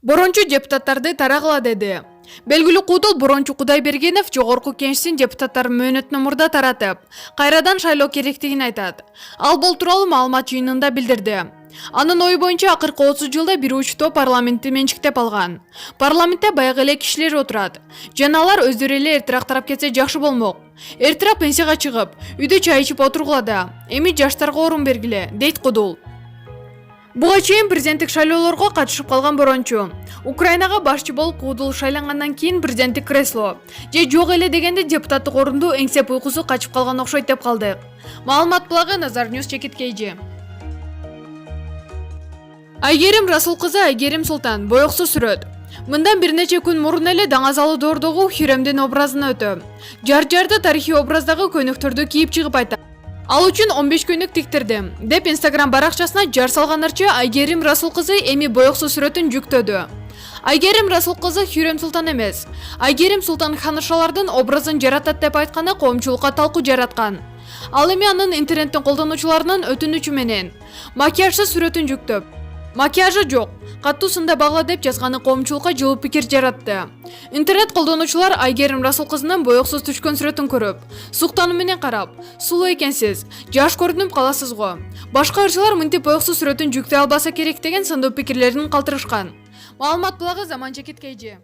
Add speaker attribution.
Speaker 1: Борончу депутаттарды тарагыла деди. Белгилүү куудул Борончу Кудайбергенов жогорку кеңештин депутаттар мөөнөтүнө мурда таратып, кайрадан шайлоо керектигин айтат. Ал бул тууралуу маалымат жыйынында билдирди. Анын ою боюнча акыркы 30 жылда бир учтоо парламентти менчиктеп алган. Парламентте баягы эле кишилер отурат. Жана алар өздөрү эле эртерээк тарап кетсе жакшы болмок. Эртерээк пенсияга чыгып, үйдө чай ичип отургула да. Эми жаштарга орун бергиле, дейт кудул. Буга чейин президенттик шайлоолорго катышып калган Борончу Украинага башчы болуп куудул шайлангандан кийин президенттик кресло же жок эле дегенде депутаттык орунду эңсеп уйкусу качып калган окшойт деп калдык. Маалымат булагы Назар Ньюс чекиткейжи. Айгерим Расул кызы Айгерим Султан боёксуз сүрөт. Мындан бир нече күн мурун эле Даңазалы доордогу Хюремдин образын өтө. Жар-жарда тарыхый образдагы көйнөктөрдү кийип чыгып айтат. Ал үчүн 15 күнүк тиктирдим деп Instagram баракчасына жар салган ырчы Айгерим Расул кызы эми боёксуз сүрөтүн жүктөдү. Айгерим Расул кызы Хюрем Султан эмес, Айгерим Султан ханышалардын образын жаратат деп айтканы коомчулукка талкуу жараткан. Ал эми анын интернеттин колдонуучуларынын өтүнүчү менен макияжсыз сүрөтүн жүктөп, макияжы жок, каттуу сында багла деп жазганы коомчулукка жылуу пикир жаратты. Интернет колдонуучулар Айгерим Расул кызынын боёксуз түшкөн сүрөтүн көрүп, суктануу менен карап, сулуу экенсиз, жаш көрүнүп каласыз го. Башка ырчылар мынтип боёксуз сүрөтүн жүктөй албаса керек деген сындуу пикирлерин калтырышкан. Маалымат булагы Заман чекиткейжи.